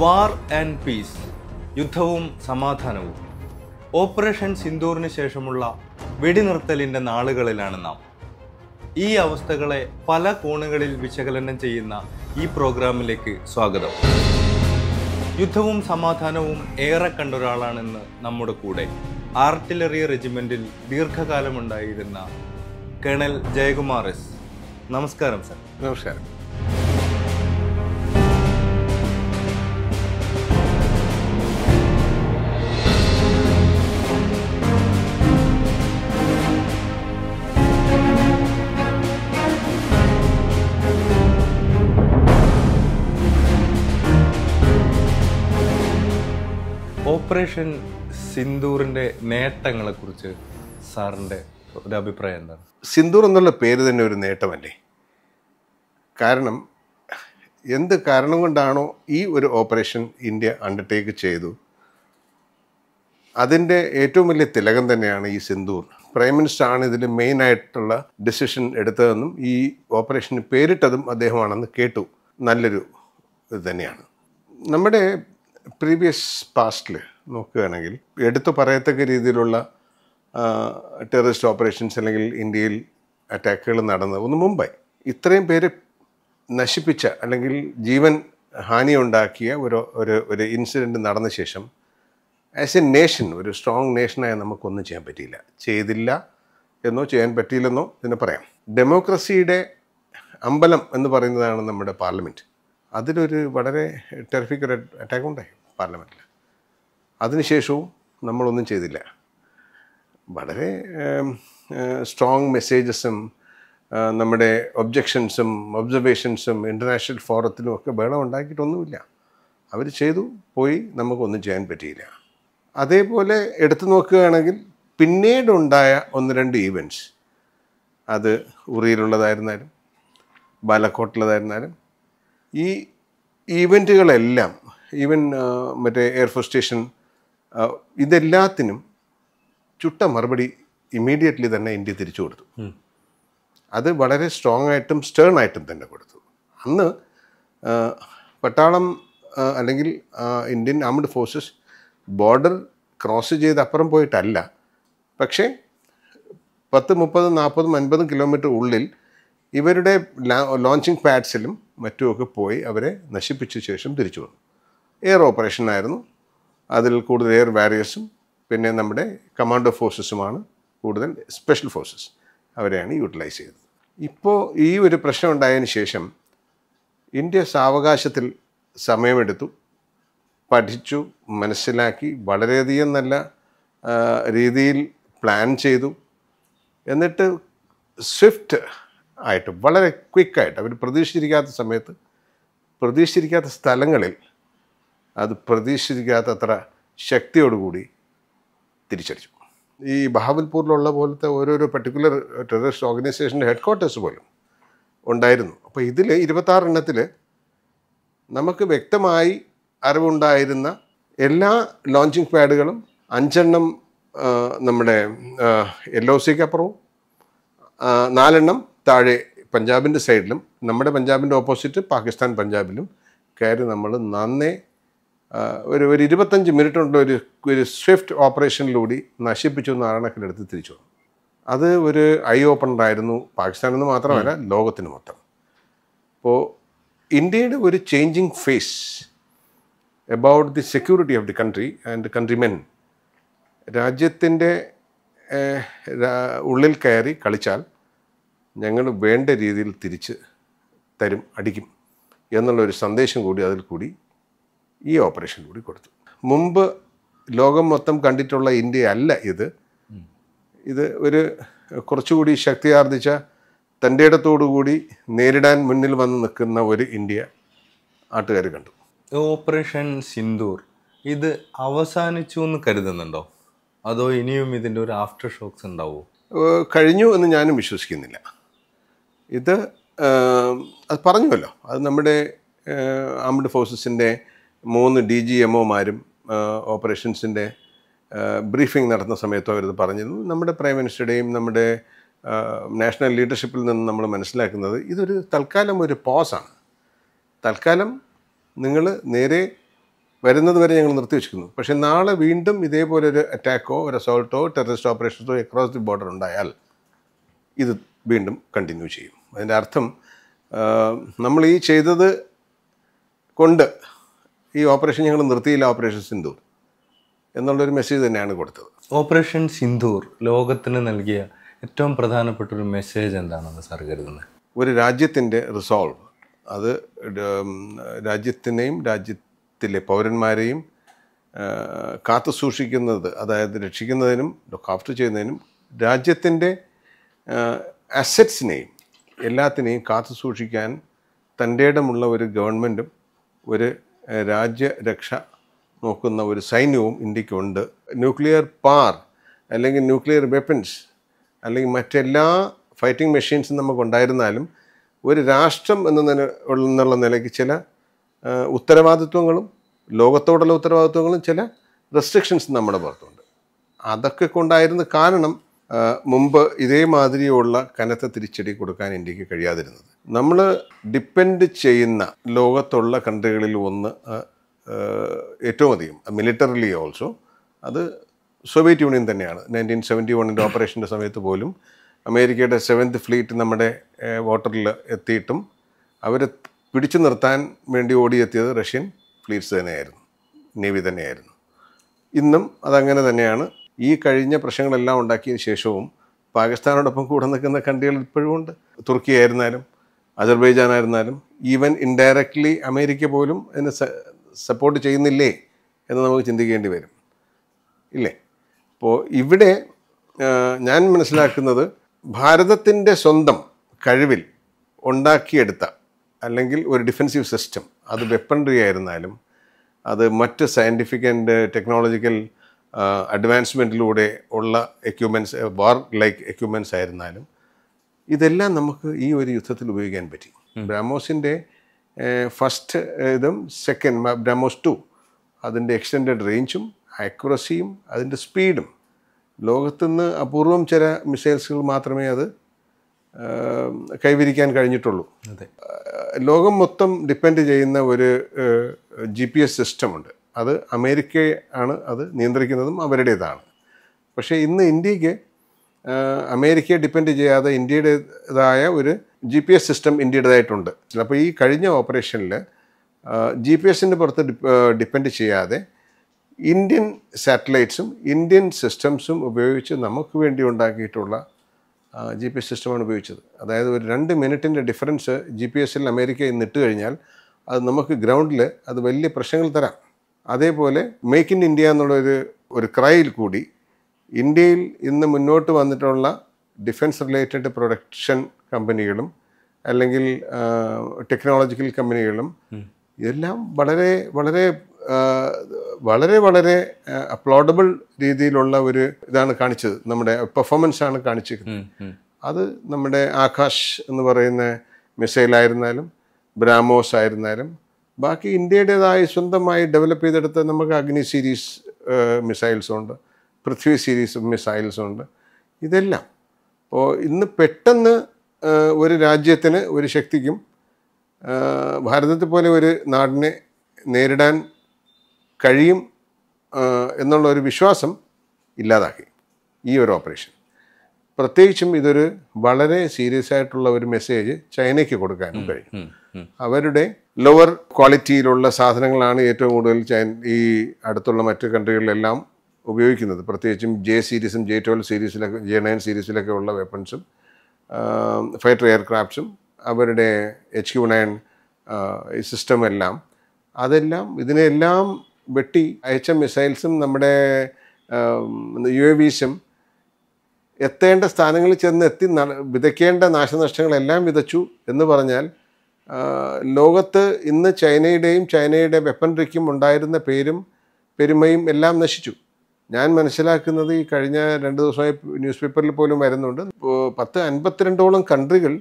War and piece, യുദ്ധവും സമാധാനവും. Operation സിന്ദൂറിന് ശേഷമുള്ള വെടിനിർത്തലിൻ്റെ നാളുകളിലാണ് നാം. ഈ അവസ്ഥകളെ പല കോണുകളിൽ വിശകലനം ചെയ്യുന്ന ഈ പ്രോഗ്രാമിലേക്ക് സ്വാഗതം. യുദ്ധവും സമാധാനവും ഏറെ കണ്ടൊരാളാണെന്ന് നമ്മുടെ കൂടെ ആർട്ടിലറി റെജിമെൻറ്റിൽ ദീർഘകാലമുണ്ടായിരുന്ന കേണൽ ജയകുമാർ എസ്. നമസ്കാരം സർ. നമസ്കാരം. ഓപ്പറേഷൻ സിന്ദൂറിൻ്റെ നേട്ടങ്ങളെക്കുറിച്ച് സാറിൻ്റെ ഒരു അഭിപ്രായം എന്താണ്? സിന്ദൂർ എന്നുള്ള പേര് തന്നെ ഒരു നേട്ടമല്ലേ? കാരണം എന്ത് കാരണം കൊണ്ടാണോ ഈ ഒരു ഓപ്പറേഷൻ ഇന്ത്യ അണ്ടർടേക്ക് ചെയ്തു, അതിൻ്റെ ഏറ്റവും വലിയ തിലകം തന്നെയാണ് ഈ സിന്ദൂർ. പ്രൈം മിനിസ്റ്ററാണ് ഇതിൽ മെയിനായിട്ടുള്ള ഡിസിഷൻ എടുത്തതെന്നും ഈ ഓപ്പറേഷന് പേരിട്ടതും അദ്ദേഹമാണെന്ന് കേട്ടു. നല്ലൊരു ഇത് തന്നെയാണ്. നമ്മുടെ പ്രീവിയസ് പാസ്റ്റിൽ നോക്കുകയാണെങ്കിൽ എടുത്തു പറയത്തക്ക രീതിയിലുള്ള ടെററിസ്റ്റ് ഓപ്പറേഷൻസ് അല്ലെങ്കിൽ ഇന്ത്യയിൽ അറ്റാക്കുകൾ നടന്നത് ഒന്ന് മുംബൈ. ഇത്രയും പേര് നശിപ്പിച്ച അല്ലെങ്കിൽ ജീവൻ ഹാനി ഉണ്ടാക്കിയ ഒരു ഇൻസിഡൻറ്റ് നടന്ന ശേഷം ആസ് എ നേഷൻ, ഒരു സ്ട്രോങ് നേഷനായി നമുക്കൊന്നും ചെയ്യാൻ പറ്റിയില്ല. ചെയ്തില്ല എന്നോ ചെയ്യാൻ പറ്റിയില്ലെന്നോ ഇതിന് പറയാം. ഡെമോക്രസിയുടെ അമ്പലം എന്ന് പറയുന്നതാണ് നമ്മുടെ പാർലമെൻറ്റ്. അതിലൊരു വളരെ ടെറിഫിക് ഒരു അറ്റാക്ക് ഉണ്ടായി പാർലമെൻറ്റിൽ. അതിനുശേഷവും നമ്മളൊന്നും ചെയ്തില്ല. വളരെ സ്ട്രോങ് മെസ്സേജസും നമ്മുടെ ഒബ്ജക്ഷൻസും ഒബ്സർവേഷൻസും ഇൻ്റർനാഷണൽ ഫോറത്തിലും ഒക്കെ ബഹളം ഉണ്ടാക്കിയിട്ടൊന്നുമില്ല. അവർ ചെയ്തു പോയി, നമുക്കൊന്നും ചെയ്യാൻ പറ്റിയില്ല. അതേപോലെ എടുത്തു നോക്കുകയാണെങ്കിൽ പിന്നീടുണ്ടായ ഒന്ന് രണ്ട് ഈവൻറ്റ്സ്, അത് ഉറിയിലുള്ളതായിരുന്നാലും ബാലക്കോട്ടിലുള്ളതായിരുന്നാലും, ഈ ഈവൻറ്റുകളെല്ലാം ഈവൻ മറ്റേ എയർഫോഴ്സ് സ്റ്റേഷൻ, ഇതെല്ലാത്തിനും ചുട്ട മറുപടി ഇമ്മീഡിയറ്റ്ലി തന്നെ ഇന്ത്യ തിരിച്ചു കൊടുത്തു. അത് വളരെ സ്ട്രോങ് ആയിട്ടും സ്റ്റേൺ ആയിട്ടും തന്നെ കൊടുത്തു. അന്ന് പട്ടാളം അല്ലെങ്കിൽ Indian armed forces border cross ചെയ്ത് അപ്പുറം പോയിട്ടല്ല, പക്ഷേ 10, 30, 40, 50 കിലോമീറ്റർ ഉള്ളിൽ ഇവരുടെ ലോഞ്ചിങ് പാഡ്സിലും മറ്റുമൊക്കെ പോയി അവരെ നശിപ്പിച്ച ശേഷം തിരിച്ചു വന്നു. എയർ ഓപ്പറേഷൻ ആയിരുന്നു. അതിൽ കൂടുതൽ എയർ വാരിയേഴ്സും പിന്നെ നമ്മുടെ കമാൻഡോ ഫോഴ്സസുമാണ് കൂടുതൽ സ്പെഷ്യൽ ഫോഴ്സസ്, അവരെയാണ് യൂട്ടിലൈസ് ചെയ്തത്. ഇപ്പോൾ ഈ ഒരു പ്രശ്നം ഉണ്ടായതിന് ശേഷം ഇന്ത്യ സാവകാശത്തിൽ സമയമെടുത്തു, പഠിച്ചു, മനസ്സിലാക്കി, വളരെയധികം നല്ല രീതിയിൽ പ്ലാൻ ചെയ്തു. എന്നിട്ട് സ്വിഫ്റ്റ് ആയിട്ട് വളരെ ക്വിക്കായിട്ട് അവർ പ്രതീക്ഷിച്ചിരിക്കാത്ത സമയത്ത് പ്രതീക്ഷിച്ചിരിക്കാത്ത സ്ഥലങ്ങളിൽ അത് പ്രതീക്ഷിച്ചിരിക്കാത്തത്ര ശക്തിയോടുകൂടി തിരിച്ചടിച്ചു. ഈ ബഹാവൽപൂരിലുള്ള പോലത്തെ ഓരോരോ പർട്ടിക്കുലർ ടെററിസ്റ്റ് ഓർഗനൈസേഷൻ്റെ ഹെഡ് ക്വാർട്ടേഴ്സ് പോലും ഉണ്ടായിരുന്നു. അപ്പോൾ ഇതിൽ 26 എണ്ണത്തിൽ നമുക്ക് വ്യക്തമായി അറിവുണ്ടായിരുന്ന എല്ലാ ലോഞ്ചിങ് പാഡുകളും 5 എണ്ണം നമ്മുടെ LOCക്ക് അപ്പുറവും, 4 എണ്ണം താഴെ പഞ്ചാബിൻ്റെ സൈഡിലും, നമ്മുടെ പഞ്ചാബിൻ്റെ ഓപ്പോസിറ്റ് പാകിസ്ഥാൻ പഞ്ചാബിലും കയറി നമ്മൾ നന്നേ ഒരു 25 മിനിറ്റ് കൊണ്ട് ഒരു സ്വിഫ്റ്റ് ഓപ്പറേഷനിലൂടെ നശിപ്പിച്ചു നാരണക്കിലെടുത്ത് തിരിച്ചു വന്നു. അത് ഒരു ഐ ഓപ്പണറായിരുന്നു പാകിസ്ഥാനെന്ന് മാത്രമല്ല ലോകത്തിന് മൊത്തം. അപ്പോൾ ഇന്ത്യയുടെ ഒരു changing phase about the security of the country and countrymen, രാജ്യത്തിൻ്റെ ഉള്ളിൽ കയറി കളിച്ചാൽ ഞങ്ങൾ വേണ്ട രീതിയിൽ തിരിച്ച് തരും, അടിക്കും എന്നുള്ളൊരു സന്ദേശം കൂടി അതിൽ കൂടി ഈ ഓപ്പറേഷൻ കൂടി കൊടുത്തു. മുമ്പ് ലോകം മൊത്തം കണ്ടിട്ടുള്ള ഇന്ത്യ അല്ല ഇത് ഒരു കുറച്ചുകൂടി ശക്തിയാർജിച്ച തൻ്റെ ഇടത്തോടുകൂടി നേരിടാൻ മുന്നിൽ വന്ന് നിൽക്കുന്ന ഒരു ഇന്ത്യ നാട്ടുകാർ കണ്ടു. ഓപ്പറേഷൻ സിന്ദൂർ ഇത് അവസാനിച്ചു എന്ന് കരുതുന്നുണ്ടോ, അതോ ഇനിയും ഇതിൻ്റെ ഒരു ആഫ്റ്റർ ഷോക്സ് ഉണ്ടാവുമോ? കഴിഞ്ഞു എന്ന് ഞാനും വിശ്വസിക്കുന്നില്ല. അത് പറഞ്ഞുവല്ലോ, അത് നമ്മുടെ ആംഡ് ഫോഴ്സസിൻ്റെ 3 DGMOമാരും ഓപ്പറേഷൻസിൻ്റെ ബ്രീഫിംഗ് നടത്തുന്ന സമയത്തും അവരത് പറഞ്ഞിരുന്നു. നമ്മുടെ പ്രൈം മിനിസ്റ്ററുടെയും നമ്മുടെ നാഷണൽ ലീഡർഷിപ്പിൽ നിന്ന് നമ്മൾ മനസ്സിലാക്കുന്നത് ഇതൊരു തൽക്കാലം ഒരു പോസാണ്. തൽക്കാലം നിങ്ങൾ നേരെ വരുന്നത് വരെ ഞങ്ങൾ നിർത്തിവെച്ചിരിക്കുന്നു. പക്ഷേ നാളെ വീണ്ടും ഇതേപോലെ ഒരു അറ്റാക്കോ ഒരു അസോൾട്ടോ ടെററിസ്റ്റ് ഓപ്പറേഷൻസോ അക്രോസ് ദി ബോർഡർ ഉണ്ടായാൽ ഇത് വീണ്ടും കണ്ടിന്യൂ ചെയ്യും. അതിൻ്റെ അർത്ഥം നമ്മൾ ഈ ചെയ്തത് കൊണ്ട് ഈ ഓപ്പറേഷൻ ഞങ്ങൾ നിർത്തിയില്ല, ഓപ്പറേഷൻ സിന്ദൂർ എന്നുള്ളൊരു മെസ്സേജ് തന്നെയാണ് കൊടുത്തത്. ഓപ്പറേഷൻ സിന്ദൂർ ലോകത്തിന് നൽകിയ ഏറ്റവും പ്രധാനപ്പെട്ട ഒരു മെസ്സേജ് എന്താണെന്ന് സാർ കരുതുന്നത്? ഒരു രാജ്യത്തിൻ്റെ റിസോൾവ്, അത് രാജ്യത്തിനെയും രാജ്യത്തിലെ പൗരന്മാരെയും കാത്തു സൂക്ഷിക്കുന്നത്, അതായത് രക്ഷിക്കുന്നതിനും ലുക്ക് ചെയ്യുന്നതിനും രാജ്യത്തിൻ്റെ അസറ്റ്സിനെയും എല്ലാത്തിനെയും കാത്തു സൂക്ഷിക്കാൻ തൻ്റെ ഇടമുള്ള ഒരു ഗവൺമെൻറ്റും ഒരു രാജ്യരക്ഷ നോക്കുന്ന ഒരു സൈന്യവും ഇന്ത്യക്കുണ്ട്. ന്യൂക്ലിയർ പവർ അല്ലെങ്കിൽ ന്യൂക്ലിയർ വെപ്പൺസ് അല്ലെങ്കിൽ മറ്റെല്ലാ ഫൈറ്റിംഗ് മെഷീൻസും നമുക്കുണ്ടായിരുന്നാലും ഒരു രാഷ്ട്രം എന്നുള്ള നിലയ്ക്ക് ചില ഉത്തരവാദിത്വങ്ങളും ലോകത്തോടുള്ള ഉത്തരവാദിത്വങ്ങളും ചില റെസ്ട്രിക്ഷൻസും നമ്മുടെ പുറത്തുണ്ട്. അതൊക്കെ കൊണ്ടായിരുന്നു കാരണം മുമ്പ് ഇതേമാതിരിയുള്ള കനത്ത തിരിച്ചടി കൊടുക്കാൻ ഇന്ത്യക്ക് കഴിയാതിരുന്നത്. നമ്മൾ ഡിപ്പെൻഡ് ചെയ്യുന്ന ലോകത്തുള്ള കൺട്രികളിൽ ഒന്ന് ഏറ്റവും അധികം മിലിറ്ററിലി ഓൾസോ അത് സോവിയറ്റ് യൂണിയൻ തന്നെയാണ്. 1971 ഓപ്പറേഷൻ്റെ സമയത്ത് പോലും അമേരിക്കയുടെ 7th ഫ്ലീറ്റ് നമ്മുടെ വാട്ടറിൽ എത്തിയിട്ടും അവരെ പിടിച്ചു നിർത്താൻ വേണ്ടി ഓടിയെത്തിയത് റഷ്യൻ ഫ്ലീറ്റ്സ് തന്നെയായിരുന്നു, നേവി തന്നെയായിരുന്നു. ഇന്നും അതങ്ങനെ തന്നെയാണ്. ഈ കഴിഞ്ഞ പ്രശ്നങ്ങളെല്ലാം ഉണ്ടാക്കിയതിന് ശേഷവും പാകിസ്ഥാനോടൊപ്പം കൂടെ നിൽക്കുന്ന കൺട്രികൾ ഇപ്പോഴും ഉണ്ട്. തുർക്കി ആയിരുന്നാലും അസർബൈജാൻ ആയിരുന്നാലും ഈവൻ ഇൻഡയറക്റ്റ്ലി അമേരിക്ക പോലും അതിന് സപ്പോർട്ട് ചെയ്യുന്നില്ലേ എന്ന് നമുക്ക് ചിന്തിക്കേണ്ടി വരും, ഇല്ലേ? അപ്പോൾ ഇവിടെ ഞാൻ മനസ്സിലാക്കുന്നത് ഭാരതത്തിൻ്റെ സ്വന്തം കഴിവിൽ ഉണ്ടാക്കിയെടുത്ത അല്ലെങ്കിൽ ഒരു ഡിഫെൻസീവ് സിസ്റ്റം, അത് വെപ്പൺറി ആയിരുന്നാലും അത് മറ്റ് സയൻറ്റിഫിക് ആൻഡ് ടെക്നോളജിക്കൽ അഡ്വാൻസ്മെൻറ്റിലൂടെ ഉള്ള എക്യുപ്മെൻറ്റ്സ്, വാർ ലൈക്ക് എക്യുപ്മെൻറ്റ്സ് ആയിരുന്നാലും ഇതെല്ലാം നമുക്ക് ഈ ഒരു യുദ്ധത്തിൽ ഉപയോഗിക്കാൻ പറ്റി. ബ്രഹ്മോസിൻ്റെ ഫസ്റ്റ് ഇതും സെക്കൻഡ് ബ്രഹ്മോസ് 2 അതിൻ്റെ എക്സ്റ്റെൻഡഡ് റേഞ്ചും ആക്യുറസിയും അതിൻ്റെ സ്പീഡും ലോകത്തുനിന്ന് അപൂർവം ചില മിസൈൽസുകൾ മാത്രമേ അത് കൈവരിക്കാൻ കഴിഞ്ഞിട്ടുള്ളൂ. ലോകം മൊത്തം ഡിപ്പെൻഡ് ചെയ്യുന്ന ഒരു GPS സിസ്റ്റമുണ്ട്. അത് അമേരിക്ക ആണ് അത് നിയന്ത്രിക്കുന്നതും അവരുടേതാണ്. പക്ഷേ ഇന്ന് ഇന്ത്യക്ക് അമേരിക്കയെ ഡിപ്പെൻഡ് ചെയ്യാതെ ഇന്ത്യയുടേതായ ഒരു GPS സിസ്റ്റം ഇന്ത്യയുടേതായിട്ടുണ്ട്. അപ്പോൾ ഈ കഴിഞ്ഞ ഓപ്പറേഷനിൽ GPS-ൻ്റെ പുറത്ത് ഡിപ്പെൻഡ് ചെയ്യാതെ ഇന്ത്യൻ സാറ്റലൈറ്റ്സും ഇന്ത്യൻ സിസ്റ്റംസും ഉപയോഗിച്ച് നമുക്ക് വേണ്ടി ഉണ്ടാക്കിയിട്ടുള്ള GPS സിസ്റ്റമാണ് ഉപയോഗിച്ചത്. അതായത് ഒരു 2 മിനിറ്റിൻ്റെ ഡിഫറൻസ് GPS-ൽ അമേരിക്ക ഇന്ന് ഇട്ട് കഴിഞ്ഞാൽ അത് നമുക്ക് ഗ്രൗണ്ടിൽ അത് വലിയ പ്രശ്നങ്ങൾ തരാം. അതേപോലെ മേക്ക് ഇൻ ഇന്ത്യ എന്നുള്ളൊരു ക്രൈയിൽ കൂടി ഇന്ത്യയിൽ ഇന്ന് മുന്നോട്ട് വന്നിട്ടുള്ള ഡിഫൻസ് റിലേറ്റഡ് പ്രൊഡക്ഷൻ കമ്പനികളും അല്ലെങ്കിൽ ടെക്നോളജിക്കൽ കമ്പനികളും ഇതെല്ലാം വളരെ വളരെ വളരെ വളരെ അപ്ലോഡബിൾ രീതിയിലുള്ള ഒരു ഇതാണ് കാണിച്ചത്, നമ്മുടെ പെർഫോമൻസാണ് കാണിച്ചിരിക്കുന്നത്. അത് നമ്മുടെ ആകാശ് എന്ന് പറയുന്ന മിസൈലായിരുന്നാലും ബ്രാമോസ് ആയിരുന്നാലും ബാക്കി ഇന്ത്യയുടേതായി സ്വന്തമായി ഡെവലപ്പ് ചെയ്തെടുത്ത നമുക്ക് അഗ്നി സീരീസ് മിസൈൽസുണ്ട്, പൃഥ്വി സീരീസ് മിസൈൽസുണ്ട്. ഇതെല്ലാം അപ്പോൾ ഇന്ന് പെട്ടെന്ന് ഒരു രാജ്യത്തിന് ഒരു ശക്തിക്കും ഭാരതത്തെ പോലെ ഒരു നാടിനെ നേരിടാൻ കഴിയും എന്നുള്ള ഒരു വിശ്വാസം ഇല്ലാതാക്കി ഈ ഒരു ഓപ്പറേഷൻ. പ്രത്യേകിച്ചും ഇതൊരു വളരെ സീരിയസ് ആയിട്ടുള്ള ഒരു മെസ്സേജ് ചൈനയ്ക്ക് കൊടുക്കാനും കഴിയും. അവരുടെ ലോവർ ക്വാളിറ്റിയിലുള്ള സാധനങ്ങളാണ് ഏറ്റവും കൂടുതൽ ഈ അടുത്തുള്ള മറ്റ് കൺട്രികളിലെല്ലാം ഉപയോഗിക്കുന്നത്. പ്രത്യേകിച്ചും J സീരീസും J12 സീരീസിലൊക്കെ J9 സീരീസിലൊക്കെ ഉള്ള വെപ്പൺസും ഫൈറ്റർ എയർക്രാഫ്റ്റ്സും അവരുടെ HQ-9 സിസ്റ്റം എല്ലാം അതെല്ലാം ഇതിനെല്ലാം വെട്ടി അയച്ച മിസൈൽസും നമ്മുടെ UAVസും എത്തേണ്ട സ്ഥാനങ്ങളിൽ ചെന്നെത്തി വിതയ്ക്കേണ്ട നാശനഷ്ടങ്ങളെല്ലാം വിതച്ചു എന്ന് പറഞ്ഞാൽ ലോകത്ത് ഇന്ന് ചൈനയുടെ വെപ്പൺറിക്കും ഉണ്ടായിരുന്ന പേരും പെരുമയും എല്ലാം നശിച്ചു. ഞാൻ മനസ്സിലാക്കുന്നത് ഈ കഴിഞ്ഞ 2 ദിവസമായി ന്യൂസ് പേപ്പറിൽ പോലും വരുന്നുണ്ട്, 52ഓളം കൺട്രികൾ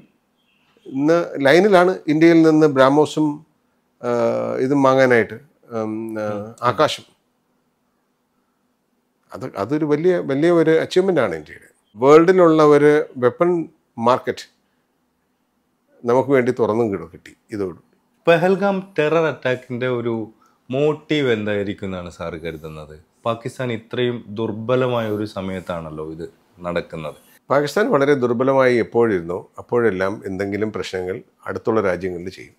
ഇന്ന് ലൈനിലാണ് ഇന്ത്യയിൽ നിന്ന് ബ്രാമോസും ഇതും വാങ്ങാനായിട്ട്, ആകാശം. അതൊരു വലിയ ഒരു അച്ചീവ്മെൻ്റാണ് ഇന്ത്യയുടെ. വേൾഡിലുള്ള ഒരു വെപ്പൺ മാർക്കറ്റ് നമുക്ക് വേണ്ടി തുറന്നും കിട്ടി ഇതോട്. പെഹൽഗാം ടെറർ അറ്റാക്കിൻ്റെ ഒരു മോട്ടീവ് എന്തായിരിക്കും എന്നാണ് സാറ് കരുതുന്നത്? പാകിസ്ഥാൻ ഇത്രയും ദുർബലമായ ഒരു സമയത്താണല്ലോ ഇത് നടക്കുന്നത്. പാകിസ്ഥാൻ വളരെ ദുർബലമായി എപ്പോഴിരുന്നോ അപ്പോഴെല്ലാം എന്തെങ്കിലും പ്രശ്നങ്ങൾ അടുത്തുള്ള രാജ്യങ്ങളിൽ ചെയ്യും.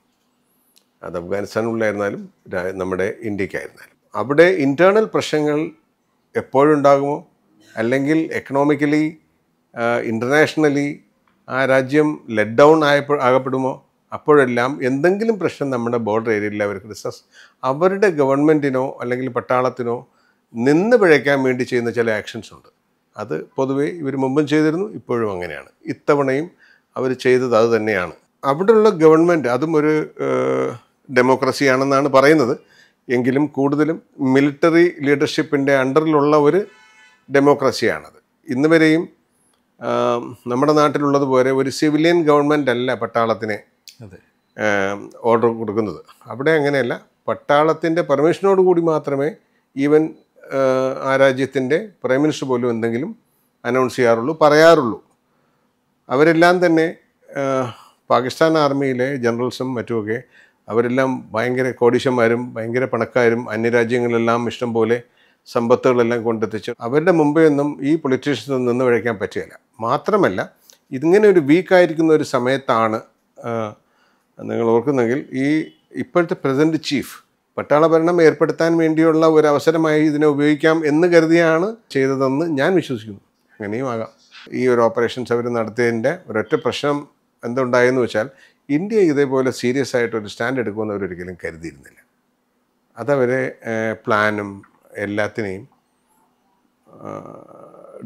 അത് അഫ്ഗാനിസ്ഥാനിലായിരുന്നാലും നമ്മുടെ ഇന്ത്യക്കായിരുന്നാലും. അവിടെ ഇൻറ്റേർണൽ പ്രശ്നങ്ങൾ എപ്പോഴുണ്ടാകുമോ, അല്ലെങ്കിൽ എക്കണോമിക്കലി ഇൻ്റർനാഷണലി ആ രാജ്യം ലെറ്റ് ഡൗൺ ആകപ്പെടുമോ, അപ്പോഴെല്ലാം എന്തെങ്കിലും പ്രശ്നം നമ്മുടെ ബോർഡർ ഏരിയയിൽ അവർക്ക് അവരുടെ ഗവൺമെൻറ്റിനോ അല്ലെങ്കിൽ പട്ടാളത്തിനോ നിന്ന് പിഴയ്ക്കാൻ വേണ്ടി ചെയ്യുന്ന ചില ആക്ഷൻസ് ഉണ്ട്. അത് പൊതുവേ ഇവർ മുമ്പും ചെയ്തിരുന്നു, ഇപ്പോഴും അങ്ങനെയാണ്. ഇത്തവണയും അവർ ചെയ്തത് അത് തന്നെയാണ്. അവിടെയുള്ള ഗവൺമെൻറ് അതും ഒരു ഡെമോക്രസിയാണെന്നാണ് പറയുന്നത്, എങ്കിലും കൂടുതലും മിലിറ്ററി ലീഡർഷിപ്പിൻ്റെ അണ്ടറിലുള്ള ഒരു ഡെമോക്രസിയാണത്. ഇന്ന് വരെയും നമ്മുടെ നാട്ടിലുള്ളതുപോലെ ഒരു സിവിലിയൻ ഗവൺമെൻറ് അല്ല പട്ടാളത്തിനെ ഓർഡർ കൊടുക്കുന്നത്. അവിടെ അങ്ങനെയല്ല. പട്ടാളത്തിൻ്റെ പെർമിഷനോട് കൂടി മാത്രമേ ഈവൻ ആ രാജ്യത്തിൻ്റെ പ്രൈം മിനിസ്റ്റർ പോലും എന്തെങ്കിലും അനൗൺസ് ചെയ്യാറുള്ളൂ, പറയാറുള്ളൂ. അവരെല്ലാം തന്നെ പാകിസ്ഥാൻ ആർമിയിലെ ജനറൽസും മറ്റുമൊക്കെ അവരെല്ലാം ഭയങ്കര കോടീശ്വരന്മാരും ഭയങ്കര പണക്കാരും അന്യരാജ്യങ്ങളിലെല്ലാം ഇഷ്ടം പോലെ സമ്പത്തുകളെല്ലാം കൊണ്ടെത്തിച്ച് അവരുടെ മുമ്പേ ഒന്നും ഈ പൊളിറ്റീഷ്യൻസ് നിന്ന് വഴിക്കാൻ പറ്റുകയില്ല. മാത്രമല്ല, ഇതിങ്ങനെ ഒരു വീക്കായിരിക്കുന്ന ഒരു സമയത്താണ് നിങ്ങൾ ഓർക്കുന്നെങ്കിൽ ഈ ഇപ്പോഴത്തെ പ്രസിഡന്റ് ചീഫ് പട്ടാള ഭരണം ഏർപ്പെടുത്താൻ വേണ്ടിയുള്ള ഒരു അവസരമായി ഇതിനെ ഉപയോഗിക്കാം എന്ന് കരുതിയാണ് ചെയ്തതെന്ന് ഞാൻ വിശ്വസിക്കുന്നു. അങ്ങനെയും ആകാം. ഈ ഒരു ഓപ്പറേഷൻസ് അവർ നടത്തിയതിൻ്റെ ഒരൊറ്റ പ്രശ്നം എന്തുണ്ടായെന്ന് വെച്ചാൽ, ഇന്ത്യ ഇതേപോലെ സീരിയസ് ആയിട്ടൊരു സ്റ്റാൻഡ് എടുക്കുമെന്ന് അവരൊരിക്കലും കരുതിയിരുന്നില്ല. അതവരെ പ്ലാനും എല്ലാത്തിനെയും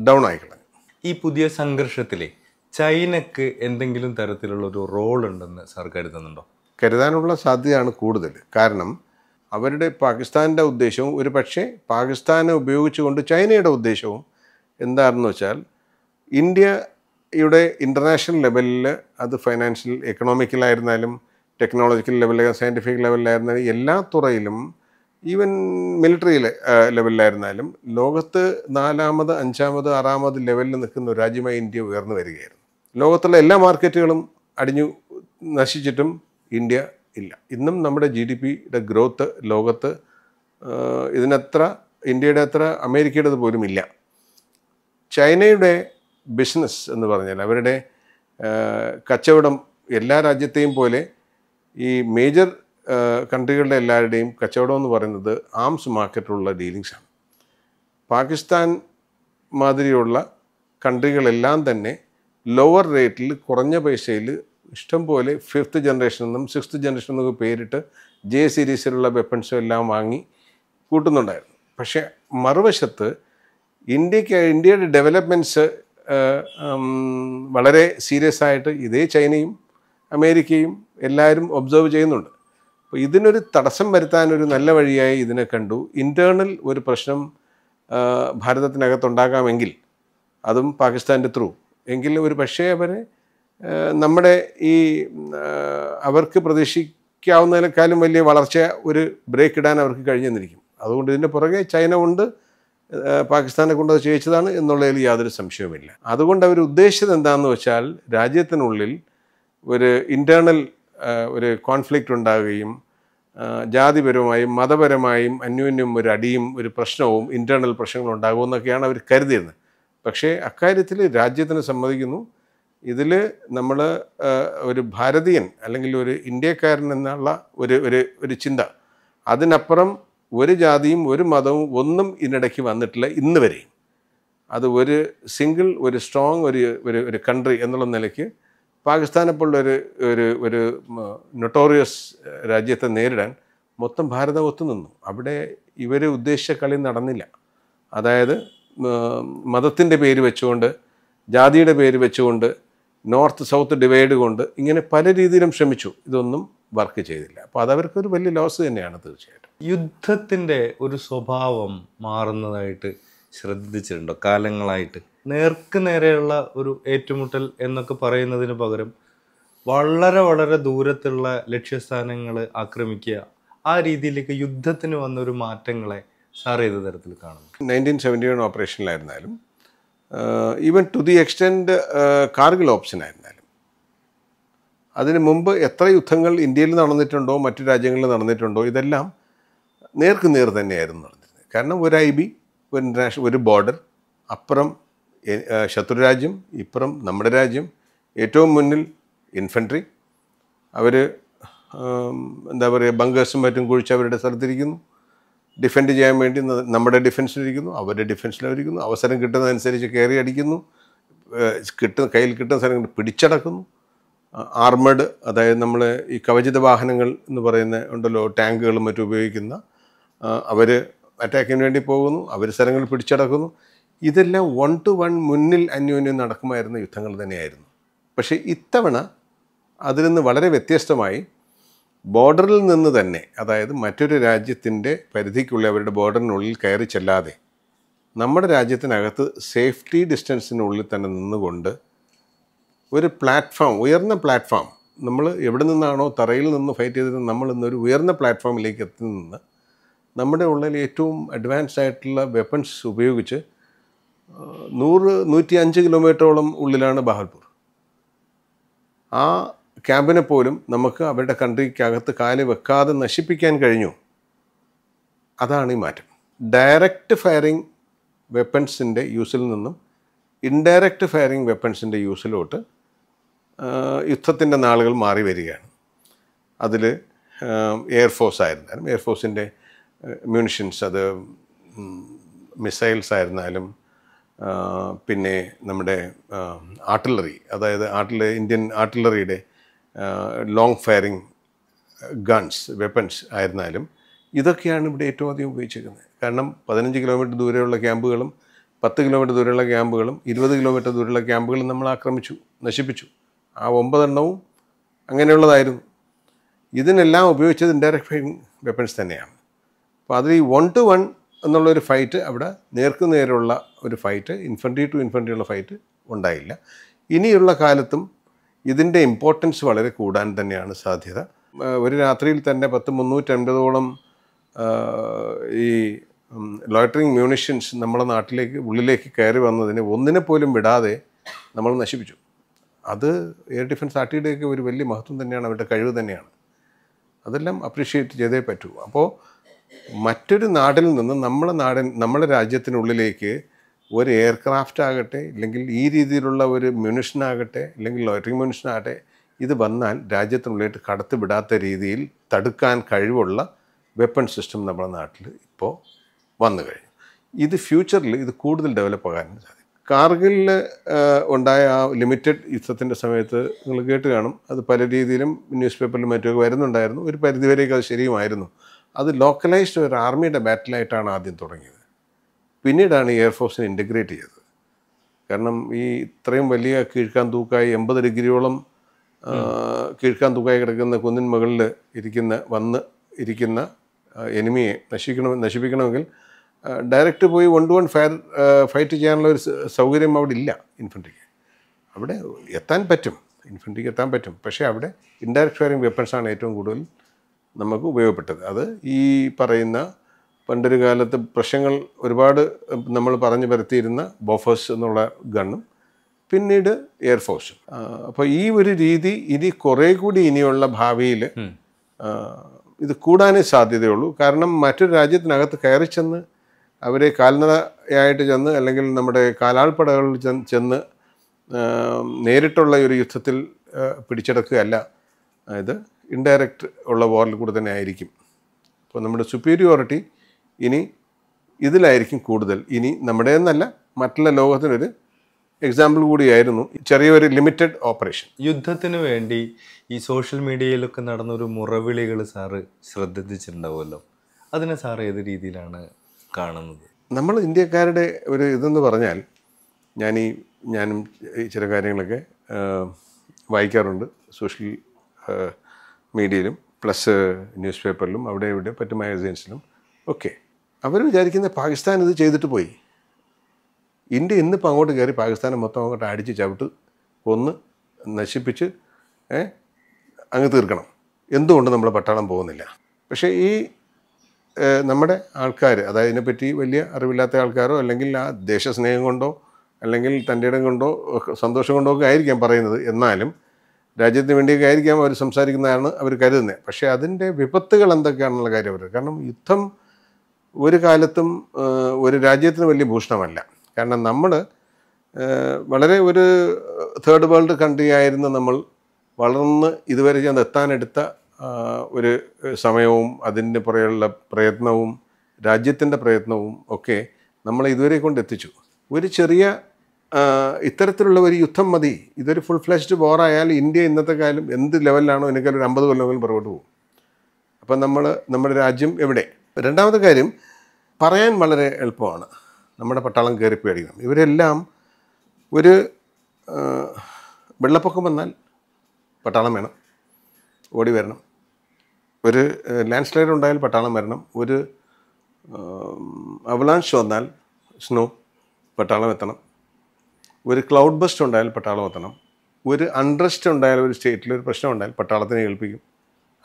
ഡൗൺ ആയിക്കളഞ്ഞു. ഈ പുതിയ സംഘർഷത്തിലെ ചൈനക്ക് എന്തെങ്കിലും തരത്തിലുള്ള ഒരു റോൾ ഉണ്ടെന്ന് സാർ കരുതുന്നുണ്ടോ? കരുതാനുള്ള സാധ്യതയാണ് കൂടുതൽ. കാരണം അവരുടെ പാകിസ്ഥാൻ്റെ ഉദ്ദേശവും ഒരു പക്ഷേ പാകിസ്ഥാനെ ഉപയോഗിച്ചുകൊണ്ട് ചൈനയുടെ ഉദ്ദേശവും എന്താണെന്ന് വെച്ചാൽ, ഇന്ത്യയുടെ ഇൻ്റർനാഷണൽ ലെവലിൽ അത് ഫൈനാൻഷ്യൽ എക്കണോമിക്കലായിരുന്നാലും ടെക്നോളജിക്കൽ ലെവലിൽ സയൻറ്റിഫിക് ലെവലിലായിരുന്നാലും എല്ലാ തുറയിലും ഈവൻ മിലിറ്ററി ലെവലിലായിരുന്നാലും ലോകത്ത് 4ാമത് 5ാമത് 6ാമത് ലെവലിൽ നിൽക്കുന്ന ഒരു രാജ്യമായി ഇന്ത്യ ഉയർന്നു വരികയായിരുന്നു. ലോകത്തുള്ള എല്ലാ മാർക്കറ്റുകളും അടിഞ്ഞു നശിച്ചിട്ടും ഇന്ത്യ ഇല്ല. ഇന്നും നമ്മുടെ GDPയുടെ ഗ്രോത്ത് ലോകത്ത് ഇതിനത്ര ഇന്ത്യയുടെ അത്ര അമേരിക്കയുടേത് പോലും ഇല്ല. ചൈനയുടെ ബിസിനസ് എന്ന് പറഞ്ഞാൽ അവരുടെ കച്ചവടം എല്ലാ രാജ്യത്തെയും പോലെ ഈ മേജർ കൺട്രികളുടെ എല്ലാവരുടെയും കച്ചവടം എന്ന് പറയുന്നത് ആംസ് മാർക്കറ്റിലുള്ള ഡീലിങ്സാണ്. പാകിസ്ഥാൻ മാതിരിയുള്ള കൺട്രികളെല്ലാം തന്നെ ലോവർ റേറ്റിൽ കുറഞ്ഞ പൈസയിൽ ഇഷ്ടം പോലെ 5th ജനറേഷൻ എന്നും 6th ജനറേഷൻ എന്നൊക്കെ പേരിട്ട് J സീരീസിലുള്ള വെപ്പൺസും എല്ലാം വാങ്ങി കൂട്ടുന്നുണ്ടായിരുന്നു. പക്ഷേ മറുവശത്ത് ഇന്ത്യയുടെ ഡെവലപ്മെൻറ്റ്സ് വളരെ സീരിയസ് ആയിട്ട് ഇതേ ചൈനയും അമേരിക്കയും എല്ലാവരും ഒബ്സർവ് ചെയ്യുന്നുണ്ട്. അപ്പോൾ ഇതിനൊരു തടസ്സം വരുത്താനൊരു നല്ല വഴിയായി ഇതിനെ കണ്ടു. ഇൻറ്റേർണൽ ഒരു പ്രശ്നം ഭാരതത്തിനകത്തുണ്ടാകാമെങ്കിൽ അതും പാകിസ്ഥാൻ്റെ ത്രൂ എങ്കിൽ ഒരു പക്ഷേ അവരെ നമ്മുടെ ഈ അവർക്ക് പ്രതീക്ഷിക്കാവുന്നതിനേക്കാളും വലിയ വളർച്ച ഒരു ബ്രേക്ക് ഇടാൻ അവർക്ക് കഴിഞ്ഞെന്നിരിക്കും. അതുകൊണ്ട് ഇതിൻ്റെ പുറകെ ചൈന കൊണ്ട് പാകിസ്ഥാനെ കൊണ്ട് അത് ചെയ്യിച്ചതാണ് എന്നുള്ളതിൽ യാതൊരു സംശയവുമില്ല. അതുകൊണ്ട് അവർ ഉദ്ദേശിച്ചത് എന്താണെന്ന് വെച്ചാൽ, രാജ്യത്തിനുള്ളിൽ ഒരു ഇൻറ്റേർണൽ ഒരു കോൺഫ്ലിക്റ്റ് ഉണ്ടാകുകയും ജാതിപരമായും മതപരമായും അന്യോന്യം ഒരു അടിയും ഒരു പ്രശ്നവും ഇൻറ്റേർണൽ പ്രശ്നങ്ങളും ഉണ്ടാകുമെന്നൊക്കെയാണ് അവർ കരുതിയിരുന്നത്. പക്ഷേ അക്കാര്യത്തിൽ രാജ്യത്തിന് സമ്മതിക്കുന്നു, ഇതിൽ നമ്മൾ ഒരു ഭാരതീയൻ അല്ലെങ്കിൽ ഒരു ഇന്ത്യക്കാരൻ എന്നുള്ള ഒരു ചിന്ത, അതിനപ്പുറം ഒരു ജാതിയും ഒരു മതവും ഒന്നും ഇതിനിടയ്ക്ക് വന്നിട്ടില്ല ഇന്ന് വരെയും. അത് ഒരു സിംഗിൾ ഒരു സ്ട്രോങ് ഒരു കൺട്രി എന്നുള്ള നിലയ്ക്ക് പാകിസ്ഥാനെ പോലുള്ള ഒരു നൊട്ടോറിയസ് രാജ്യത്തെ നേരിടാൻ മൊത്തം ഭാരതം ഒത്തുനിന്നു. അവിടെ ഇവർ ഉദ്ദേശിച്ച കളി നടന്നില്ല. അതായത് മതത്തിൻ്റെ പേര് വെച്ചുകൊണ്ട്, ജാതിയുടെ പേര് വെച്ചുകൊണ്ട്, നോർത്ത് സൗത്ത് ഡിവൈഡ് കൊണ്ട് ഇങ്ങനെ പല രീതിയിലും ശ്രമിച്ചു. ഇതൊന്നും വർക്ക് ചെയ്തില്ല. അപ്പോൾ അതവർക്കൊരു വലിയ ലോസ് തന്നെയാണ് തീർച്ചയായിട്ടും. യുദ്ധത്തിൻ്റെ ഒരു സ്വഭാവം മാറുന്നതായിട്ട് ശ്രദ്ധിച്ചിട്ടുണ്ടോ കാലങ്ങളായിട്ട്? നേർക്ക് നേരെയുള്ള ഒരു ഏറ്റുമുട്ടൽ എന്നൊക്കെ പറയുന്നതിന് പകരം വളരെ വളരെ ദൂരത്തുള്ള ലക്ഷ്യസ്ഥാനങ്ങൾ ആക്രമിക്കുക, ആ രീതിയിലേക്ക് യുദ്ധത്തിന് വന്നൊരു മാറ്റങ്ങളെ സാർ ഏത് തരത്തിൽ കാണുന്നു? 1971 ഓപ്പറേഷനിലായിരുന്നാലും even to the extend Kargil option ആയിരുന്നാലും, അതിന് മുമ്പ് എത്ര യുദ്ധങ്ങൾ ഇന്ത്യയിൽ നടന്നിട്ടുണ്ടോ മറ്റു രാജ്യങ്ങളിൽ നടന്നിട്ടുണ്ടോ, ഇതെല്ലാം നേർക്ക് നേർ തന്നെയായിരുന്നു നടന്നിരുന്നത്. കാരണം ഒരു IB, ഒരു ഇൻ്റർനാഷണൽ, ഒരു ബോർഡർ, അപ്പുറം ശത്രുരാജ്യം, ഇപ്പുറം നമ്മുടെ രാജ്യം, ഏറ്റവും മുന്നിൽ ഇൻഫൻട്രി. അവർ എന്താ പറയുക, ബങ്കേഴ്സും മറ്റും കുഴിച്ച് അവരുടെ സ്ഥലത്തിരിക്കുന്നു, ഡിഫെൻഡ് ചെയ്യാൻ വേണ്ടി നമ്മുടെ ഡിഫൻസിലിരിക്കുന്നു, അവരുടെ ഡിഫൻസിലിരിക്കുന്നു, അവസരം കിട്ടുന്നതനുസരിച്ച് കയറി അടിക്കുന്നു, കയ്യിൽ കിട്ടുന്ന സ്ഥലങ്ങൾ പിടിച്ചടക്കുന്നു. ആർമഡ്, അതായത് നമ്മൾ ഈ കവചിത വാഹനങ്ങൾ എന്ന് പറയുന്ന ഉണ്ടല്ലോ, ടാങ്കുകളും മറ്റും ഉപയോഗിക്കുന്ന, അവർ അറ്റാക്കിന് വേണ്ടി പോകുന്നു, അവർ സ്ഥലങ്ങൾ പിടിച്ചടക്കുന്നു. ഇതെല്ലാം 1 to 1 മുന്നിൽ അന്യോന്യം നടക്കുമായിരുന്ന യുദ്ധങ്ങൾ തന്നെയായിരുന്നു. പക്ഷേ ഇത്തവണ അതിൽ നിന്ന് വളരെ വ്യത്യസ്തമായി ബോർഡറിൽ നിന്ന് തന്നെ, അതായത് മറ്റൊരു രാജ്യത്തിൻ്റെ പരിധിക്കുള്ള അവരുടെ ബോർഡറിനുള്ളിൽ കയറി ചെല്ലാതെ നമ്മുടെ രാജ്യത്തിനകത്ത് സേഫ്റ്റി ഡിസ്റ്റൻസിനുള്ളിൽ തന്നെ നിന്നുകൊണ്ട് ഒരു പ്ലാറ്റ്ഫോം, ഉയർന്ന പ്ലാറ്റ്ഫോം, നമ്മൾ എവിടെ നിന്നാണോ തറയിൽ നിന്ന് ഫൈറ്റ് ചെയ്തിട്ട് നമ്മൾ ഇന്നൊരു ഉയർന്ന പ്ലാറ്റ്ഫോമിലേക്ക് എത്തി നിന്ന് നമ്മുടെ ഉള്ളിൽ ഏറ്റവും അഡ്വാൻസ്ഡ് ആയിട്ടുള്ള വെപ്പൺസ് ഉപയോഗിച്ച് 100-105 കിലോമീറ്ററോളം ഉള്ളിലാണ് ബഹൽപൂർ. ആ ക്യാമ്പിനെ പോലും നമുക്ക് അവരുടെ കൺട്രിക്കകത്ത് കാല് വെക്കാതെ നശിപ്പിക്കാൻ കഴിഞ്ഞു. അതാണ് ഈ മാറ്റം. ഡയറക്റ്റ് ഫയറിംഗ് വെപ്പൺസിൻ്റെ യൂസിൽ നിന്നും ഇൻഡയറക്റ്റ് ഫയറിംഗ് വെപ്പൺസിൻ്റെ യൂസിലോട്ട് യുദ്ധത്തിൻ്റെ നാളുകൾ മാറി വരികയാണ്. അതിൽ എയർഫോഴ്സ് ആയിരുന്നാലും എയർഫോഴ്സിൻ്റെ മ്യൂണിഷൻസ്, അത് മിസൈൽസ് ആയിരുന്നാലും, പിന്നെ നമ്മുടെ ആർട്ടിലറി, അതായത് ഇന്ത്യൻ ആർട്ടിലറിയുടെ ലോങ് ഫയറിംഗ് ഗൺസ്, വെപ്പൺസ് ആയിരുന്നാലും, ഇതൊക്കെയാണ് ഇവിടെ ഏറ്റവും അധികം ഉപയോഗിച്ചിരിക്കുന്നത്. കാരണം 15 കിലോമീറ്റർ ദൂരെയുള്ള ക്യാമ്പുകളും 10 കിലോമീറ്റർ ദൂരെയുള്ള ക്യാമ്പുകളും 20 കിലോമീറ്റർ ദൂരെയുള്ള ക്യാമ്പുകളും നമ്മൾ ആക്രമിച്ചു, നശിപ്പിച്ചു. ആ 9 എണ്ണവും അങ്ങനെയുള്ളതായിരുന്നു. ഇതിനെല്ലാം ഉപയോഗിച്ചത് ഇൻഡയറക്റ്റ് ഫയറിംഗ് വെപ്പൺസ് തന്നെയാണ്. അപ്പോൾ അതിൽ ഈ 1 to 1 എന്നുള്ളൊരു ഫൈറ്റ്, അവിടെ നേർക്കുനേരുള്ള ഒരു ഫൈറ്റ്, ഇൻഫൻട്രി ടു ഇൻഫൻട്രി ഉള്ള ഫൈറ്റ് ഉണ്ടായില്ല. ഇനിയുള്ള കാലത്തും ഇതിൻ്റെ ഇമ്പോർട്ടൻസ് വളരെ കൂടാൻ തന്നെയാണ് സാധ്യത. ഒരു രാത്രിയിൽ തന്നെ 350ഓളം ഈ ലോയിറ്ററിങ് മ്യൂണിഷൻസ് നമ്മുടെ ഉള്ളിലേക്ക് കയറി വന്നതിന് ഒന്നിനെ പോലും വിടാതെ നമ്മൾ നശിപ്പിച്ചു. അത് എയർ ഡിഫൻസ് ആർട്ടിയുടെയൊക്കെ ഒരു വലിയ മഹത്വം തന്നെയാണ്, അവരുടെ കഴിവ് തന്നെയാണ്. അതെല്ലാം അപ്രീഷിയേറ്റ് ചെയ്തേ പറ്റൂ. അപ്പോൾ മറ്റൊരു നാട്ടിൽ നിന്ന് നമ്മുടെ രാജ്യത്തിനുള്ളിലേക്ക് ഒരു എയർക്രാഫ്റ്റ് ആകട്ടെ, ഇല്ലെങ്കിൽ ഈ രീതിയിലുള്ള ഒരു മ്യൂണിഷനാകട്ടെ, അല്ലെങ്കിൽ ലോയിറ്ററിങ് മ്യൂണിഷനാകട്ടെ, ഇത് വന്നാൽ രാജ്യത്തിനുള്ളിലേക്ക് കടത്തിവിടാത്ത രീതിയിൽ തടുക്കാൻ കഴിവുള്ള വെപ്പൺ സിസ്റ്റം നമ്മുടെ നാട്ടിൽ ഇപ്പോൾ വന്നു കഴിഞ്ഞു. ഇത് ഫ്യൂച്ചറിൽ ഇത് കൂടുതൽ ഡെവലപ്പ് ആകാൻ സാധിക്കും. കാർഗിലിൽ ഉണ്ടായ ആ ലിമിറ്റഡ് യുദ്ധത്തിൻ്റെ സമയത്ത് നിങ്ങൾ കേട്ട് കാണും, അത് പല രീതിയിലും ന്യൂസ് പേപ്പറിലും മറ്റുമൊക്കെ വരുന്നുണ്ടായിരുന്നു. ഒരു പരിധിവരെയൊക്കെ അത് ശരിയുമായിരുന്നു. അത് ലോക്കലൈസ്ഡ് ഒരു ആർമിയുടെ ബാറ്റിലായിട്ടാണ് ആദ്യം തുടങ്ങിയത്. പിന്നീടാണ് എയർഫോഴ്സിനെ ഇൻ്റഗ്രേറ്റ് ചെയ്തത്. കാരണം ഈ ഇത്രയും വലിയ കീഴ്ക്കാൻ തൂക്കായി 80 ഡിഗ്രിയോളം കീഴ്ക്കാൻ തൂക്കായി കിടക്കുന്ന കുന്നിൻ മുകളിൽ ഇരിക്കുന്ന എനിമിയെ നശിപ്പിക്കണമെങ്കിൽ ഡയറക്റ്റ് പോയി 1 to 1 ഫൈറ്റ് ചെയ്യാനുള്ള ഒരു സൗകര്യം അവിടെ ഇല്ല ഇൻഫൻട്രിക്ക്. അവിടെ എത്താൻ പറ്റും, ഇൻഫൻട്രിക്ക് എത്താൻ പറ്റും. പക്ഷേ അവിടെ ഇൻഡയറക്റ്റ് ഫയറിംഗ് വെപ്പൺസാണ് ഏറ്റവും കൂടുതൽ നമുക്ക് ഉപയോഗപ്പെട്ടത്. അത് ഈ പറയുന്ന പണ്ടൊരു കാലത്ത് പ്രശ്നങ്ങൾ ഒരുപാട് നമ്മൾ പറഞ്ഞു പരത്തിയിരുന്ന ബോഫേഴ്സ് എന്നുള്ള ഗണ്ണും പിന്നീട് എയർഫോഴ്സും. അപ്പോൾ ഈ ഒരു രീതി ഇനി കുറേ കൂടി ഇനിയുള്ള ഭാവിയിൽ ഇത് കൂടാനേ സാധ്യതയുള്ളൂ. കാരണം മറ്റൊരു രാജ്യത്തിനകത്ത് കയറി ചെന്ന് അവരെ കാൽനടയായിട്ട് ചെന്ന്, അല്ലെങ്കിൽ നമ്മുടെ കാലാൾപ്പടകളിൽ ചെന്ന് നേരിട്ടുള്ള ഒരു യുദ്ധത്തിൽ പിടിച്ചെടുക്കുകയല്ല, ഇത് ഇൻഡയറക്റ്റ് ഉള്ള വാറിൽ കൂടെ തന്നെ ആയിരിക്കും. അപ്പോൾ നമ്മുടെ സുപ്പീരിയോറിറ്റി ഇനി ഇതിലായിരിക്കും കൂടുതൽ. ഇനി നമ്മുടെ എന്നല്ല, മറ്റുള്ള ലോകത്തിനൊരു എക്സാമ്പിൾ കൂടിയായിരുന്നു ചെറിയൊരു ലിമിറ്റഡ് ഓപ്പറേഷൻ. യുദ്ധത്തിന് വേണ്ടി ഈ സോഷ്യൽ മീഡിയയിലൊക്കെ നടന്നൊരു മുറവിളികൾ സാറ് ശ്രദ്ധിച്ചിട്ടുണ്ടാവുമല്ലോ, അതിനെ സാർ ഏത് രീതിയിലാണ് കാണുന്നത്? നമ്മൾ ഇന്ത്യക്കാരുടെ ഒരു ഇതെന്ന് പറഞ്ഞാൽ, ഞാനും ചില കാര്യങ്ങളൊക്കെ വായിക്കാറുണ്ട് സോഷ്യൽ മീഡിയയിലും പ്ലസ് ന്യൂസ് പേപ്പറിലും അവിടെ ഇവിടെ മറ്റു മാഗസീൻസിലും ഒക്കെ. അവർ വിചാരിക്കുന്ന പാകിസ്ഥാൻ ഇത് ചെയ്തിട്ട് പോയി, ഇന്ത്യ ഇന്നിപ്പോൾ അങ്ങോട്ട് കയറി പാകിസ്ഥാനെ മൊത്തം അങ്ങോട്ട് അടിച്ച് ചവിട്ട് കൊന്ന് നശിപ്പിച്ച് അങ്ങ് തീർക്കണം. എന്തുകൊണ്ട് നമ്മുടെ പട്ടാളം പോകുന്നില്ല? പക്ഷേ ഈ നമ്മുടെ ആൾക്കാർ, അതായത് ഇതിനെപ്പറ്റി വലിയ അറിവില്ലാത്ത ആൾക്കാരോ, അല്ലെങ്കിൽ ആ ദേശസ്നേഹം കൊണ്ടോ, അല്ലെങ്കിൽ തൻ്റെ ഇടം കൊണ്ടോ, സന്തോഷം കൊണ്ടോ ഒക്കെ ആയിരിക്കാം പറയുന്നത്. എന്നാലും രാജ്യത്തിന് വേണ്ടിയൊക്കെ ആയിരിക്കാം അവർ സംസാരിക്കുന്നതാണ് അവർ കരുതുന്നത്. പക്ഷേ അതിൻ്റെ വിപത്തുകൾ എന്തൊക്കെയാണെന്നുള്ള കാര്യം അവർ, കാരണം യുദ്ധം ഒരു കാലത്തും ഒരു രാജ്യത്തിന് വലിയ ഭൂഷണമല്ല. കാരണം നമ്മൾ വളരെ ഒരു തേർഡ് വേൾഡ് കൺട്രി ആയിരുന്ന നമ്മൾ വളർന്ന് ഇതുവരെ ഞാൻ എത്താനെടുത്ത ഒരു സമയവും അതിൻ്റെ പുറകെയുള്ള പ്രയത്നവും രാജ്യത്തിൻ്റെ പ്രയത്നവും ഒക്കെ നമ്മളെ ഇതുവരെ കൊണ്ടെത്തിച്ചു. ഒരു ചെറിയ ഇത്തരത്തിലുള്ള ഒരു യുദ്ധം മതി. ഇതൊരു ഫുൾ ഫ്ലെഷ്ഡ് വാറായാൽ ഇന്ത്യ ഇന്നത്തെ കാലം എന്ത് ലെവലിലാണോ എനിക്കൊരു 50 കൊല്ലമെങ്കിലും പുറകോട്ട് പോകും. അപ്പം നമ്മുടെ രാജ്യം എവിടെ? രണ്ടാമത്തെ കാര്യം പറയാൻ വളരെ എളുപ്പമാണ്. നമ്മുടെ പട്ടാളം കയറിപ്പോയി അടിക്കണം. ഇവരെല്ലാം ഒരു വെള്ളപ്പൊക്കം വന്നാൽ പട്ടാളം വേണം, ഓടി വരണം. ഒരു ലാൻഡ് സ്ലൈഡ് ഉണ്ടായാൽ പട്ടാളം വരണം. ഒരു അവലാൻഷ് വന്നാൽ സ്നോ പട്ടാളം എത്തണം. ഒരു ക്ലൗഡ് ബസ്റ്റ് ഉണ്ടായാൽ പട്ടാളം എത്തണം. ഒരു അൺറസ്റ്റ് ഉണ്ടായാൽ ഒരു സ്റ്റേറ്റിൽ ഒരു പ്രശ്നം ഉണ്ടായാൽ പട്ടാളത്തിനെ ഏൽപ്പിക്കും.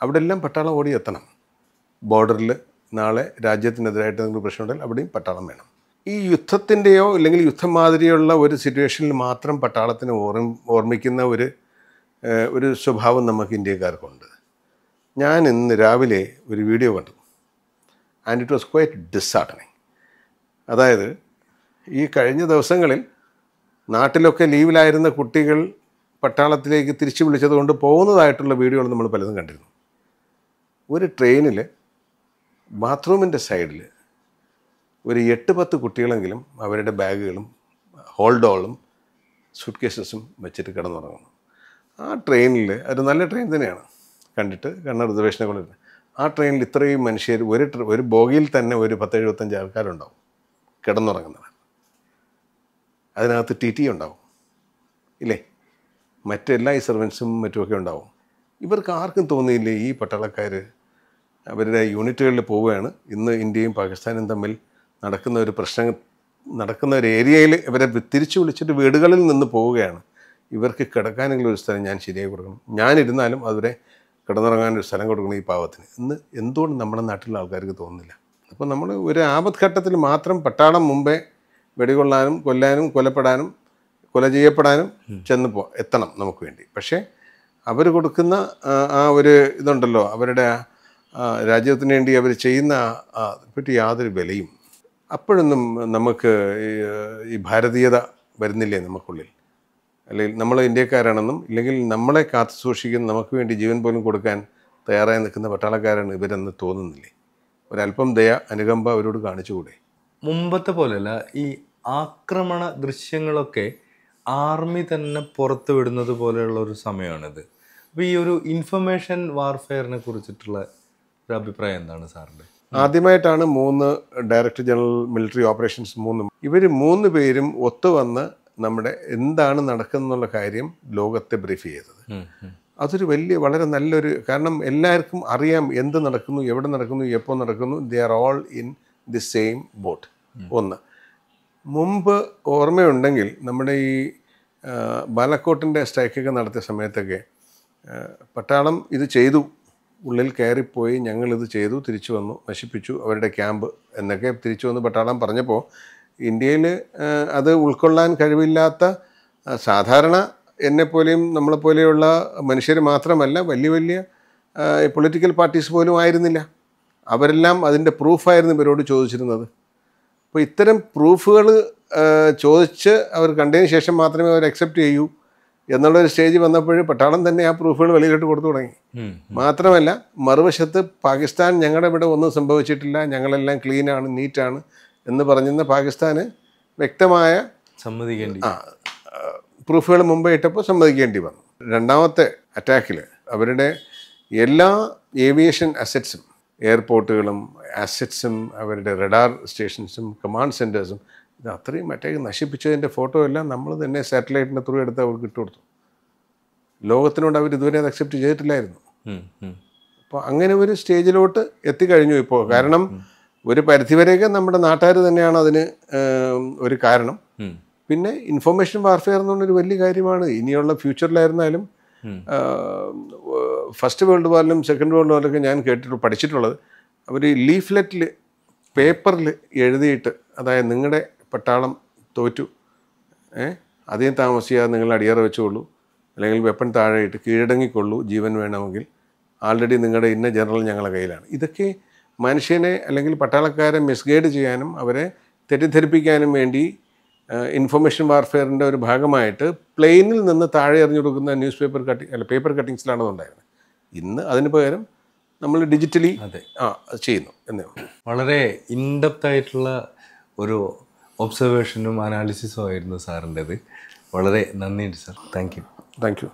അവിടെ എല്ലാം പട്ടാളം ഓടി എത്തണം. ബോർഡറിൽ നാളെ രാജ്യത്തിനെതിരായിട്ട് എന്തെങ്കിലും പ്രശ്നം ഉണ്ടായാൽ അവിടെയും പട്ടാളം വേണം. ഈ യുദ്ധത്തിൻ്റെയോ അല്ലെങ്കിൽ യുദ്ധം മാതിരിയുള്ള ഒരു സിറ്റുവേഷനിൽ മാത്രം പട്ടാളത്തിനെ ഓർമ്മിക്കുന്ന ഒരു സ്വഭാവം നമുക്ക് ഇന്ത്യക്കാർക്കുണ്ട്. ഞാൻ ഇന്ന് രാവിലെ ഒരു വീഡിയോ കണ്ടു. And it was quite ഡിസ്ഹാർട്ടനിങ്. അതായത് ഈ കഴിഞ്ഞ ദിവസങ്ങളിൽ നാട്ടിലൊക്കെ ലീവിലായിരുന്ന കുട്ടികൾ പട്ടാളത്തിലേക്ക് തിരിച്ചു വിളിച്ചത് കൊണ്ട് പോകുന്നതായിട്ടുള്ള വീഡിയോകൾ നമ്മൾ പലതും കണ്ടിരുന്നു. ഒരു ട്രെയിനിൽ ബാത്റൂമിൻ്റെ സൈഡിൽ ഒരു 8-10 കുട്ടികളെങ്കിലും അവരുടെ ബാഗുകളും ഹോൾഡോളും സൂട്ട് കേസസും വെച്ചിട്ട് കിടന്നുറങ്ങുന്നു. ആ ട്രെയിനിൽ ഒരു നല്ല ട്രെയിൻ തന്നെയാണ്, കണ്ടിട്ട് കണ്ണ റിസർവേഷനൊക്കെ ഉണ്ട്. ആ ട്രെയിനിൽ ഇത്രയും മനുഷ്യർ ഒരു ബോഗിയിൽ തന്നെ ഒരു 10-75 ആൾക്കാരുണ്ടാവും കിടന്നുറങ്ങുന്നവർ. അതിനകത്ത് TT ഉണ്ടാവും ഇല്ലേ, മറ്റെല്ലാ ഈ സർവൻസും മറ്റുമൊക്കെ ഉണ്ടാവും. ഇവർക്ക് ആർക്കും തോന്നിയില്ലേ ഈ പട്ടാളക്കാർ അവരുടെ യൂണിറ്റുകളിൽ പോവുകയാണ്, ഇന്ന് ഇന്ത്യയും പാകിസ്ഥാനും തമ്മിൽ നടക്കുന്ന ഒരു പ്രശ്നം നടക്കുന്ന ഒരു ഏരിയയിൽ ഇവരെ തിരിച്ചു വിളിച്ചിട്ട് വീടുകളിൽ നിന്ന് പോവുകയാണ്. ഇവർക്ക് കിടക്കാനെങ്കിലും ഒരു സ്ഥലം ഞാൻ ശരിയായി കൊടുക്കണം, ഞാനിരുന്നാലും അവരെ കിടന്നുറങ്ങാനൊരു സ്ഥലം കൊടുക്കണം ഈ പാവത്തിന് എന്ന് എന്തുകൊണ്ട് നമ്മുടെ നാട്ടിലുള്ള ആൾക്കാർക്ക് തോന്നുന്നില്ല? അപ്പോൾ നമ്മൾ ഒരു ആപത്ഘട്ടത്തിൽ മാത്രം പട്ടാളം മുമ്പേ വെടികൊള്ളാനും കൊല്ലാനും കൊലപ്പെടാനും കൊല ചെയ്യപ്പെടാനും എത്തണം നമുക്ക് വേണ്ടി. പക്ഷേ അവർ കൊടുക്കുന്ന ആ ഒരു ഇതുണ്ടല്ലോ, അവരുടെ രാജ്യത്തിന് വേണ്ടി അവർ ചെയ്യുന്ന പറ്റി യാതൊരു വിലയും അപ്പോഴൊന്നും നമുക്ക് ഈ ഭാരതീയത വരുന്നില്ലേ നമുക്കുള്ളിൽ? അല്ലെങ്കിൽ നമ്മൾ ഇന്ത്യക്കാരാണെന്നും ഇല്ലെങ്കിൽ നമ്മളെ കാത്തു സൂക്ഷിക്കുന്ന നമുക്ക് വേണ്ടി ജീവൻ പോലും കൊടുക്കാൻ തയ്യാറായി നിൽക്കുന്ന പട്ടാളക്കാരാണ് ഇവരെന്ന് തോന്നുന്നില്ലേ? ഒരല്പം ദയ അനുകമ്പ അവരോട് കാണിച്ചുകൂടെ? മുമ്പത്തെ പോലെയല്ല, ഈ ആക്രമണ ദൃശ്യങ്ങളൊക്കെ ആർമി തന്നെ പുറത്തു വിടുന്നത് പോലെയുള്ള ഒരു സമയമാണിത്. അപ്പോൾ ഈ ഒരു ഇൻഫർമേഷൻ വാർഫെയറിനെ കുറിച്ചിട്ടുള്ള ഒരു അഭിപ്രായം എന്താണ് സാറിൻ്റെ? ആദ്യമായിട്ടാണ് 3 ഡയറക്ടർ ജനറൽ മിലിറ്ററി ഓപ്പറേഷൻസ് ഇവർ 3 പേരും ഒത്തുവന്ന് നമ്മുടെ എന്താണ് നടക്കുന്നുള്ള കാര്യം ലോകത്തെ ബ്രീഫ് ചെയ്തത്. അതൊരു വളരെ നല്ലൊരു, കാരണം എല്ലാവർക്കും അറിയാം എന്ത് നടക്കുന്നു, എവിടെ നടക്കുന്നു, എപ്പോൾ നടക്കുന്നു. They are all in the same boat. ഒന്ന്, മുമ്പ് ഓർമ്മയുണ്ടെങ്കിൽ നമ്മുടെ ഈ ബാലക്കോട്ടിൻ്റെ സ്ട്രൈക്കൊക്കെ നടത്തിയ സമയത്തൊക്കെ പട്ടാളം ഇത് ചെയ്തു, ഉള്ളിൽ കയറിപ്പോയി, ഞങ്ങളിത് ചെയ്തു, തിരിച്ചു വന്നു, നശിപ്പിച്ചു അവരുടെ ക്യാമ്പ് എന്നൊക്കെ തിരിച്ചു വന്ന് പട്ടാളം പറഞ്ഞപ്പോൾ ഇന്ത്യയിൽ അത് ഉൾക്കൊള്ളാൻ കഴിവില്ലാത്ത സാധാരണ എന്നെപ്പോലെയും നമ്മളെപ്പോലെയുള്ള മനുഷ്യർ മാത്രമല്ല, വലിയ വലിയ പൊളിറ്റിക്കൽ പാർട്ടീസ് പോലും ആയിരുന്നില്ല. അവരെല്ലാം അതിൻ്റെ പ്രൂഫായിരുന്നു ഇവരോട് ചോദിച്ചിരുന്നത്. അപ്പോൾ ഇത്തരം പ്രൂഫുകൾ ചോദിച്ച് അവർ കണ്ടതിന് ശേഷം മാത്രമേ അവർ അക്സെപ്റ്റ് ചെയ്യൂ എന്നുള്ളൊരു സ്റ്റേജ് വന്നപ്പോൾ പട്ടാളം തന്നെ ആ പ്രൂഫുകൾ വെളിയിലോട്ട് കൊടുത്തു തുടങ്ങി. മാത്രമല്ല മറുവശത്ത് പാകിസ്ഥാൻ ഞങ്ങളുടെ ഇവിടെ ഒന്നും സംഭവിച്ചിട്ടില്ല, ഞങ്ങളെല്ലാം ക്ലീനാണ്, നീറ്റാണ് എന്ന് പറഞ്ഞിരുന്ന പാകിസ്ഥാന് വ്യക്തമായ പ്രൂഫുകൾ മുമ്പേ ഇട്ടപ്പോൾ സമ്മതിക്കേണ്ടി വന്നു. രണ്ടാമത്തെ അറ്റാക്കിൽ അവരുടെ എല്ലാ ഏവിയേഷൻ അസറ്റ്സും, എയർപോർട്ടുകളും അസറ്റ്സും അവരുടെ റഡാർ സ്റ്റേഷൻസും കമാൻഡ് സെൻറ്റേഴ്സും ഇത് അത്രയും അറ്റാക്ക് നശിപ്പിച്ചതിൻ്റെ ഫോട്ടോ എല്ലാം നമ്മൾ തന്നെ സാറ്റലൈറ്റിൻ്റെ ത്രൂ എടുത്ത് അവർക്ക് ഇട്ടുകൊടുത്തു. ലോകത്തിനോട് അവർ ഇതുവരെ അത് അക്സെപ്റ്റ് ചെയ്തിട്ടില്ലായിരുന്നു. അപ്പോൾ അങ്ങനെ ഒരു സ്റ്റേജിലോട്ട് എത്തിക്കഴിഞ്ഞു ഇപ്പോൾ. കാരണം ഒരു പരിധിവരെയൊക്കെ നമ്മുടെ നാട്ടുകാർ തന്നെയാണ് അതിന് ഒരു കാരണം. പിന്നെ ഇൻഫർമേഷൻ വാർഫെയർ എന്നുള്ളൊരു വലിയ കാര്യമാണ്. ഇനിയുള്ള ഫ്യൂച്ചറിലായിരുന്നാലും ഫസ്റ്റ് വേൾഡ് വാറിലും സെക്കൻഡ് വേൾഡ് വാറിലൊക്കെ ഞാൻ പഠിച്ചിട്ടുള്ളത്, അവർ ലീഫ്ലെറ്റിൽ പേപ്പറിൽ എഴുതിയിട്ട്, അതായത് നിങ്ങളുടെ പട്ടാളം തോറ്റു, അധികം താമസിയാതെ നിങ്ങൾ അടിയറ വെച്ചുകൊള്ളൂ, അല്ലെങ്കിൽ വെപ്പൺ താഴെയിട്ട് കീഴടങ്ങിക്കൊള്ളൂ, ജീവൻ വേണമെങ്കിൽ, ആൾറെഡി നിങ്ങളുടെ ഇന്ന ജനറൽ ഞങ്ങളുടെ കയ്യിലാണ്. ഇതൊക്കെ മനുഷ്യനെ അല്ലെങ്കിൽ പട്ടാളക്കാരെ മിസ്ഗൈഡ് ചെയ്യാനും അവരെ തെറ്റിദ്ധരിപ്പിക്കാനും വേണ്ടി ഇൻഫർമേഷൻ വാർഫെയറിൻ്റെ ഒരു ഭാഗമായിട്ട് പ്ലെയിനിൽ നിന്ന് താഴെ എറിഞ്ഞു കൊടുക്കുന്ന ന്യൂസ് പേപ്പർ കട്ടിങ്സിലാണ് ഉണ്ടായിരുന്നത്. ഇന്ന് അതിന് പകരം നമ്മൾ ഡിജിറ്റലി ചെയ്യുന്നു എന്നേ ഉള്ളൂ. വളരെ ഇൻഡെപ്ത് ആയിട്ടുള്ള ഒരു ഒബ്സർവേഷനും അനാലിസിസും ആയിരുന്നു സാറിൻ്റെത്. വളരെ നന്ദിയുണ്ട് സാർ. Thank you.